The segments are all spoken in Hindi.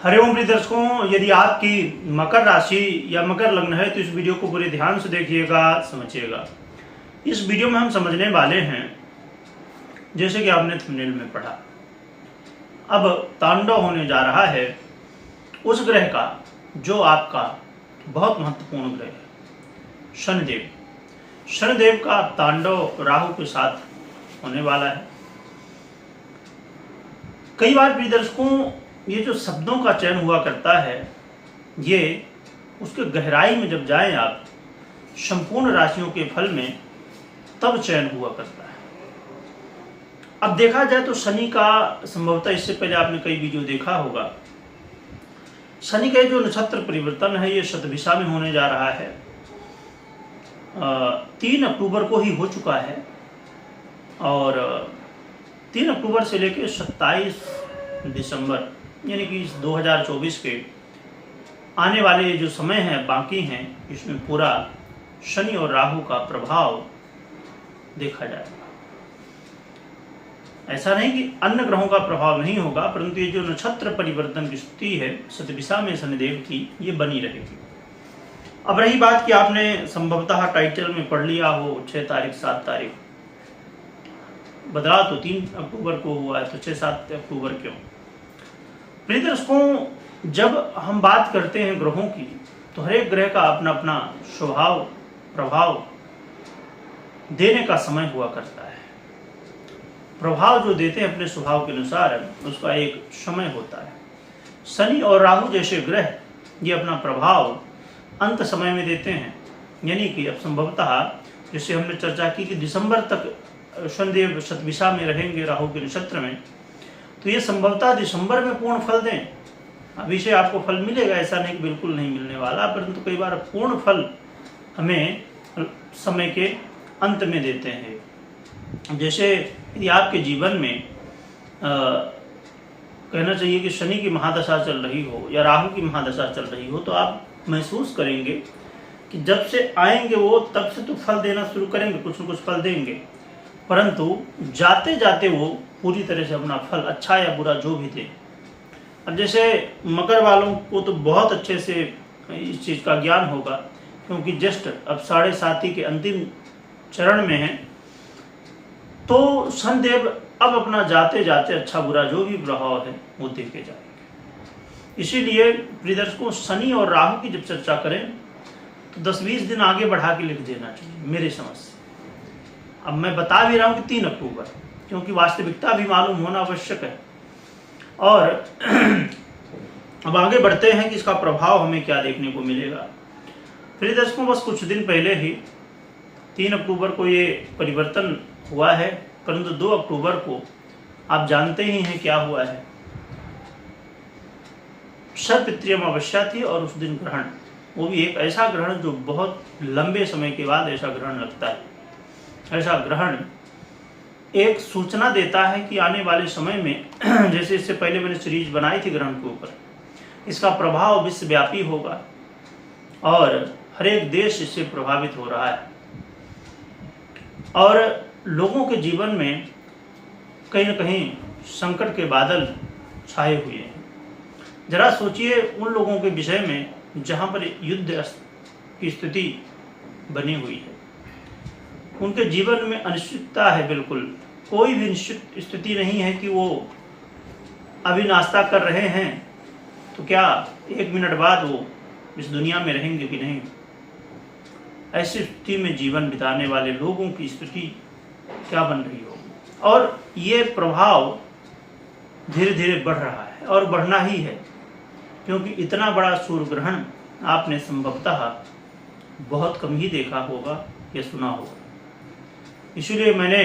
हरिओम प्रिय दर्शकों, यदि आपकी मकर राशि या मकर लग्न है तो इस वीडियो को पूरे ध्यान से देखिएगा, समझिएगा। इस वीडियो में हम समझने वाले हैं, जैसे कि आपने थंबनेल में पढ़ा, अब तांडव होने जा रहा है उस ग्रह का जो आपका बहुत महत्वपूर्ण ग्रह है, शनिदेव। शनिदेव का तांडव राहु के साथ होने वाला है। कई बार प्रिय दर्शकों, ये जो शब्दों का चयन हुआ करता है, ये उसके गहराई में जब जाएं आप संपूर्ण राशियों के फल में, तब चयन हुआ करता है। अब देखा जाए तो शनि का संभवतः इससे पहले आपने कई वीडियो देखा होगा, शनि का जो नक्षत्र परिवर्तन है ये शतभिषा में होने जा रहा है। 3 अक्टूबर को ही हो चुका है और 3 अक्टूबर से लेकर 27 दिसंबर यानी कि इस 2024 के आने वाले जो समय हैं बाकी हैं, इसमें पूरा शनि और राहु का प्रभाव देखा जाएगा। ऐसा नहीं कि अन्य ग्रहों का प्रभाव नहीं होगा, परंतु ये जो नक्षत्र परिवर्तन की स्थिति है शतभिषा में शनिदेव की, ये बनी रहेगी। अब रही बात कि आपने संभवतः टाइटल में पढ़ लिया हो 6 तारीख 7 तारीख, बदलाव तो 3 अक्टूबर को हुआ है, तो 6-7 अक्टूबर क्यों? प्रिय दर्शकों, जब हम बात करते हैं ग्रहों की, तो हर एक ग्रह का अपना अपना स्वभाव प्रभाव देने का समय हुआ करता है। प्रभाव जो देते हैं अपने स्वभाव के अनुसार, उसका एक समय होता है। शनि और राहु जैसे ग्रह ये अपना प्रभाव अंत समय में देते हैं, यानी कि अब संभवतः जैसे हमने चर्चा की कि दिसंबर तक शनिदेव शतभिषा में रहेंगे राहु के नक्षत्र में, तो ये संभवतः दिसंबर में पूर्ण फल दें। अभी से आपको फल मिलेगा, ऐसा नहीं कि बिल्कुल नहीं मिलने वाला, परंतु कई बार पूर्ण फल हमें समय के अंत में देते हैं। जैसे यदि आपके जीवन में कहना चाहिए कि शनि की महादशा चल रही हो या राहु की महादशा चल रही हो, तो आप महसूस करेंगे कि जब से आएंगे वो, तब से तो फल देना शुरू करेंगे, कुछ न कुछ फल देंगे, परंतु जाते जाते वो पूरी तरह से अपना फल, अच्छा या बुरा जो भी दे। अब जैसे मकर वालों को तो बहुत अच्छे से इस चीज़ का ज्ञान होगा, क्योंकि जस्ट अब 7.5 के अंतिम चरण में है, तो शनिदेव अब अपना जाते जाते अच्छा बुरा जो भी प्रभाव है वो देके जाएंगे। इसीलिए प्रिय दर्शकों, शनि और राहु की जब चर्चा करें तो 10-20 दिन आगे बढ़ा के लिख देना चाहिए मेरे समझ से। अब मैं बता भी रहा हूँ कि 3 अक्टूबर, क्योंकि वास्तविकता भी मालूम होना आवश्यक है। और अब आगे बढ़ते हैं कि इसका प्रभाव हमें क्या देखने को मिलेगा। प्रिय दर्शकों, बस कुछ दिन पहले ही 3 अक्टूबर को ये परिवर्तन हुआ है, परंतु 2 अक्टूबर को आप जानते ही हैं क्या हुआ है। शतपितृ अमावस्या थी और उस दिन ग्रहण, वो भी एक ऐसा ग्रहण जो बहुत लंबे समय के बाद ऐसा ग्रहण लगता है। ऐसा ग्रहण एक सूचना देता है कि आने वाले समय में जैसे इससे पहले मैंने सीरीज बनाई थी ग्रहण के ऊपर, इसका प्रभाव विश्वव्यापी होगा और हर एक देश इससे प्रभावित हो रहा है और लोगों के जीवन में कहीं न कहीं संकट के बादल छाए हुए हैं। जरा सोचिए उन लोगों के विषय में जहां पर युद्ध की स्थिति बनी हुई है, उनके जीवन में अनिश्चितता है, बिल्कुल कोई भी निश्चित स्थिति नहीं है कि वो अभी नाश्ता कर रहे हैं तो क्या 1 मिनट बाद वो इस दुनिया में रहेंगे कि नहीं। ऐसी स्थिति में जीवन बिताने वाले लोगों की स्थिति क्या बन रही होगी, और ये प्रभाव धीरे धीरे बढ़ रहा है और बढ़ना ही है, क्योंकि इतना बड़ा सूर्य ग्रहण आपने संभवतः बहुत कम ही देखा होगा या सुना होगा। इसीलिए मैंने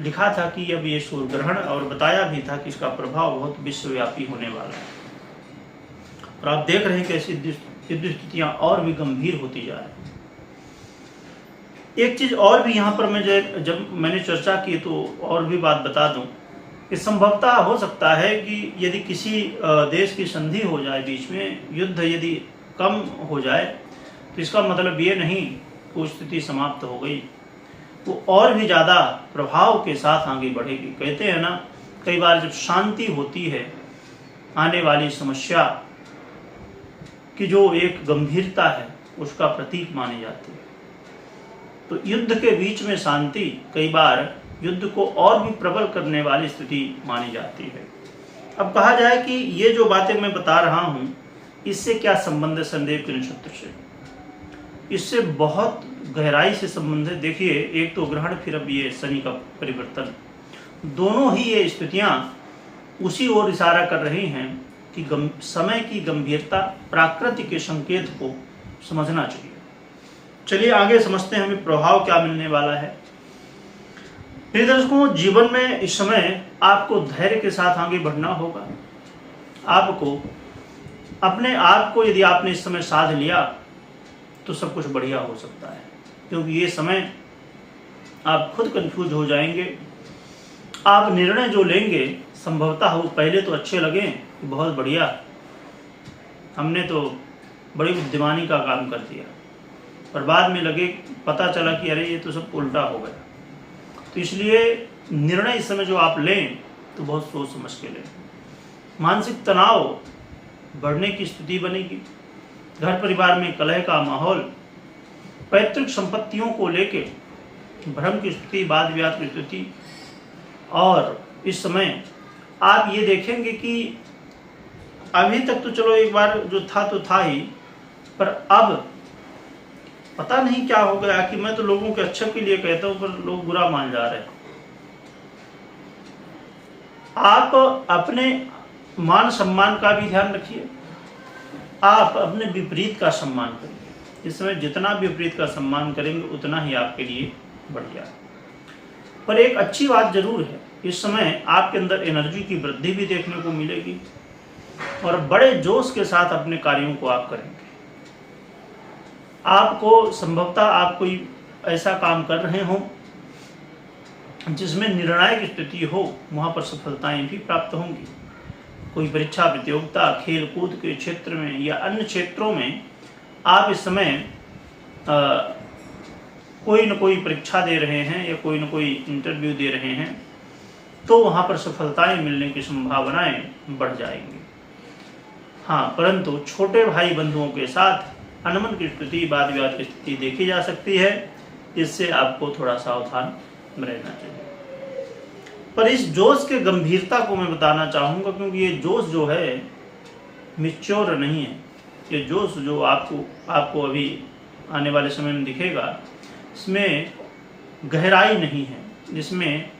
लिखा था कि अब ये सूर्य ग्रहण, और बताया भी था कि इसका प्रभाव बहुत विश्वव्यापी होने वाला है। और आप देख रहे हैं कि ऐसी स्थितियां और भी गंभीर होती जा रही हैं। एक चीज और भी यहाँ पर मैं जब मैंने चर्चा की तो और भी बात बता दूं कि संभवतः हो सकता है कि यदि किसी देश की संधि हो जाए, बीच में युद्ध यदि कम हो जाए, तो इसका मतलब ये नहीं कि स्थिति समाप्त हो गई, वो और भी ज़्यादा प्रभाव के साथ आगे बढ़ेगी। कहते हैं ना, कई बार जब शांति होती है आने वाली समस्या की जो एक गंभीरता है उसका प्रतीक मानी जाती है। तो युद्ध के बीच में शांति कई बार युद्ध को और भी प्रबल करने वाली स्थिति मानी जाती है। अब कहा जाए कि ये जो बातें मैं बता रहा हूँ इससे क्या संबंध है शनिदेव के नक्षत्र से? इससे बहुत गहराई से संबंध है। देखिए, एक तो ग्रहण, फिर अब ये शनि का परिवर्तन, दोनों ही ये स्थितियां उसी ओर इशारा कर रही हैं कि समय की गंभीरता, प्राकृति के संकेत को समझना चाहिए। चलिए आगे समझते हैं हमें प्रभाव क्या मिलने वाला है। प्रिय दर्शकों, जीवन में इस समय आपको धैर्य के साथ आगे बढ़ना होगा। आपको अपने आप को यदि आपने इस समय साध लिया तो सब कुछ बढ़िया हो सकता है, क्योंकि ये समय आप खुद कंफ्यूज हो जाएंगे। आप निर्णय जो लेंगे संभवतः वो पहले तो अच्छे लगे कि बहुत बढ़िया, हमने तो बड़ी बुद्धिमानी का काम कर दिया, पर बाद में लगे, पता चला कि अरे ये तो सब उल्टा हो गया। तो इसलिए निर्णय इस समय जो आप लें तो बहुत सोच समझ के लें। मानसिक तनाव बढ़ने की स्थिति बनेगी, घर परिवार में कलह का माहौल, पैतृक संपत्तियों को लेके भ्रम की स्थिति, वाद विवाद की स्थिति। और इस समय आप ये देखेंगे कि अभी तक तो चलो एक बार जो था तो था ही, पर अब पता नहीं क्या हो गया कि मैं तो लोगों के अच्छे के लिए कहता हूं पर लोग बुरा मान जा रहे हैं। आप अपने मान सम्मान का भी ध्यान रखिए, आप अपने विपरीत का सम्मान करिए। इस समय जितना विपरीत का सम्मान करेंगे उतना ही आपके लिए बढ़िया है। पर एक अच्छी बात जरूर है, इस समय आपके अंदर एनर्जी की वृद्धि भी देखने को मिलेगी और बड़े जोश के साथ अपने कार्यों को आप करेंगे। आपको संभवतः आप कोई ऐसा काम कर रहे हो जिसमें निर्णायक स्थिति हो, वहां पर सफलताएं भी प्राप्त होंगी। कोई परीक्षा प्रतियोगिता, खेल कूद के क्षेत्र में या अन्य क्षेत्रों में आप इस समय कोई न कोई परीक्षा दे रहे हैं या कोई न कोई इंटरव्यू दे रहे हैं, तो वहां पर सफलताएं मिलने की संभावनाएं बढ़ जाएंगी। हाँ, परंतु छोटे भाई बंधुओं के साथ अनमन की स्थिति, वाद विवाद की स्थिति देखी जा सकती है। इससे आपको थोड़ा सावधान रहना चाहिए। पर इस जोश के गंभीरता को मैं बताना चाहूंगा, क्योंकि ये जोश जो है मिच्योर नहीं है। ये जोश जो आपको अभी आने वाले समय में दिखेगा, इसमें गहराई नहीं है, जिसमें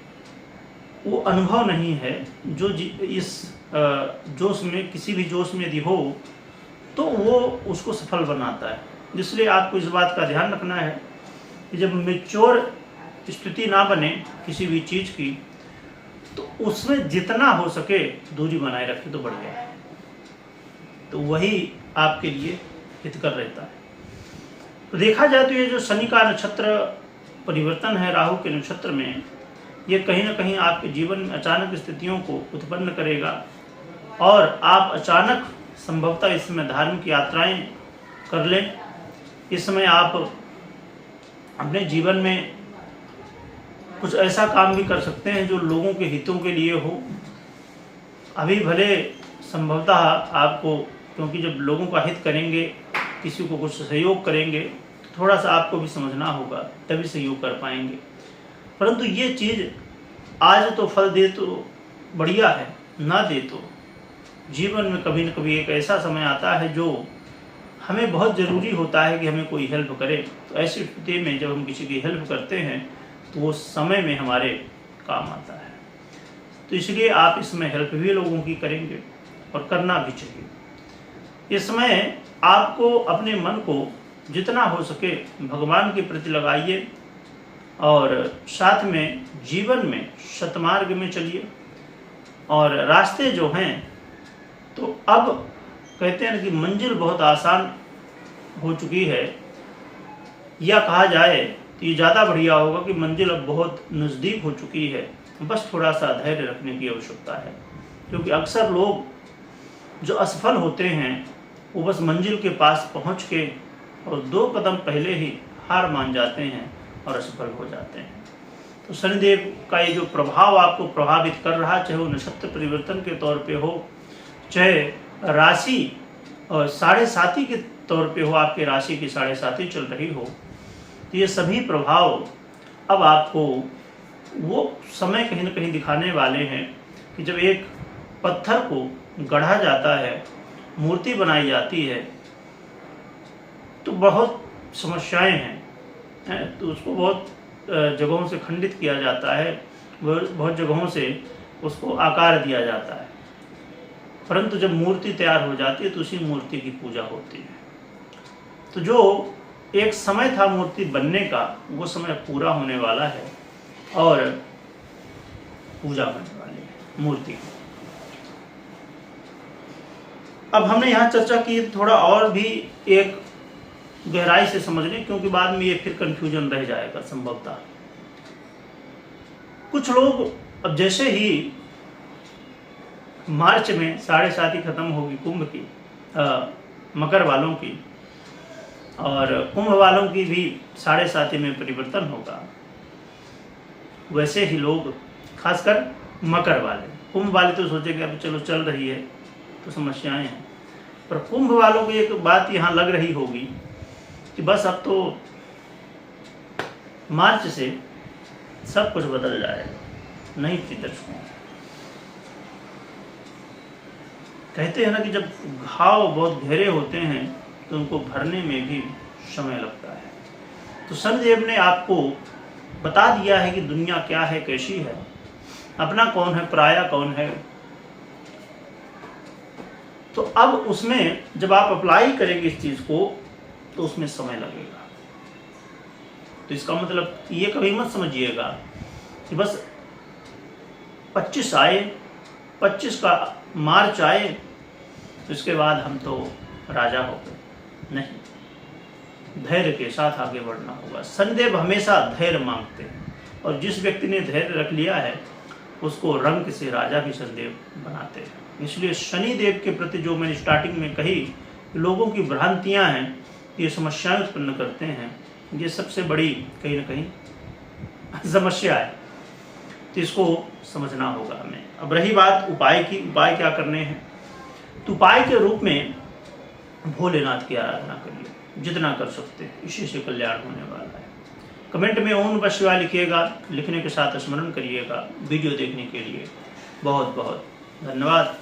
वो अनुभव नहीं है जो इस जोश में, किसी भी जोश में यदि हो तो वो उसको सफल बनाता है। इसलिए आपको इस बात का ध्यान रखना है कि जब मैच्योर स्थिति ना बने किसी भी चीज़ की, तो उसमें जितना हो सके दूरी बनाए रखें तो बढ़िया है। तो वही आपके लिए हितकर रहता है। तो देखा जाए तो ये जो शनि का नक्षत्र परिवर्तन है राहु के नक्षत्र में, ये कहीं ना कहीं आपके जीवन में अचानक स्थितियों को उत्पन्न करेगा और आप अचानक संभवतः इस समय धार्मिक यात्राएं कर लें। इस समय आप अपने जीवन में कुछ ऐसा काम भी कर सकते हैं जो लोगों के हितों के लिए हो। अभी भले संभवतः आपको, क्योंकि जब लोगों का हित करेंगे, किसी को कुछ सहयोग करेंगे, तो थोड़ा सा आपको भी समझना होगा, तभी सहयोग कर पाएंगे। परंतु ये चीज़ आज तो फल दे तो बढ़िया है, ना दे तो जीवन में कभी न कभी एक ऐसा समय आता है जो हमें बहुत ज़रूरी होता है कि हमें कोई हेल्प करे। तो ऐसी स्थिति में जब हम किसी की हेल्प करते हैं तो वो समय में हमारे काम आता है। तो इसलिए आप इसमें हेल्प भी लोगों की करेंगे और करना भी चाहिए। इस समय आपको अपने मन को जितना हो सके भगवान के प्रति लगाइए और साथ में जीवन में सतमार्ग में चलिए। और रास्ते जो हैं, तो अब कहते हैं कि मंजिल बहुत आसान हो चुकी है, या कहा जाए तो ये ज़्यादा बढ़िया होगा कि मंजिल अब बहुत नज़दीक हो चुकी है। बस थोड़ा सा धैर्य रखने की आवश्यकता है, क्योंकि अक्सर लोग जो असफल होते हैं वो बस मंजिल के पास पहुंच के और 2 कदम पहले ही हार मान जाते हैं और असफल हो जाते हैं। तो शनिदेव का ये जो प्रभाव आपको प्रभावित कर रहा, चाहे वो नक्षत्र परिवर्तन के तौर पे हो, चाहे राशि और 7.5 के तौर पे हो, आपके राशि की 7.5 चल रही हो, तो ये सभी प्रभाव अब आपको वो समय कहीं ना कहीं दिखाने वाले हैं कि जब एक पत्थर को गढ़ा जाता है, मूर्ति बनाई जाती है, तो बहुत समस्याएं हैं, तो उसको बहुत जगहों से खंडित किया जाता है, बहुत जगहों से उसको आकार दिया जाता है, परंतु जब मूर्ति तैयार हो जाती है तो उसी मूर्ति की पूजा होती है। तो जो एक समय था मूर्ति बनने का, वो समय पूरा होने वाला है और पूजा होने वाली है मूर्ति की। अब हमने यहाँ चर्चा की, थोड़ा और भी एक गहराई से समझने, क्योंकि बाद में ये फिर कंफ्यूजन रह जाएगा संभवतः। कुछ लोग अब जैसे ही मार्च में 7.5 खत्म होगी कुंभ की, मकर वालों की, और कुंभ वालों की भी 7.5 में परिवर्तन होगा, वैसे ही लोग, खासकर मकर वाले, कुंभ वाले तो सोचेंगे अब चलो चल रही है तो समस्याएं हैं, पर कुंभ वालों को एक बात यहाँ लग रही होगी कि बस अब तो मार्च से सब कुछ बदल जाएगा। नहीं थी दर्शकों, कहते हैं ना कि जब घाव बहुत गहरे होते हैं तो उनको भरने में भी समय लगता है। तो शनिदेव ने आपको बता दिया है कि दुनिया क्या है, कैसी है, अपना कौन है, पराया कौन है। तो अब उसमें जब आप अप्लाई करेंगे इस चीज को तो उसमें समय लगेगा। तो इसका मतलब ये कभी मत समझिएगा कि बस 25 आए, 25 का मार्च आए तो इसके बाद हम तो राजा हो गए। नहीं, धैर्य के साथ आगे बढ़ना होगा। शनिदेव हमेशा धैर्य मांगते हैं, और जिस व्यक्ति ने धैर्य रख लिया है उसको रंग से राजा भी शनिदेव बनाते हैं। इसलिए शनिदेव के प्रति जो मैंने स्टार्टिंग में कही, लोगों की भ्रांतियां हैं, ये समस्याएं उत्पन्न करते हैं, ये सबसे बड़ी कहीं ना कहीं समस्या है। तो इसको समझना होगा हमें। अब रही बात उपाय की, उपाय क्या करने हैं, तो उपाय के रूप में भोलेनाथ की आराधना करिए जितना कर सकते हैं, इसी से कल्याण होने वाला है। कमेंट में ओम नमः शिवाय लिखिएगा, लिखने के साथ स्मरण करिएगा। वीडियो देखने के लिए बहुत बहुत धन्यवाद।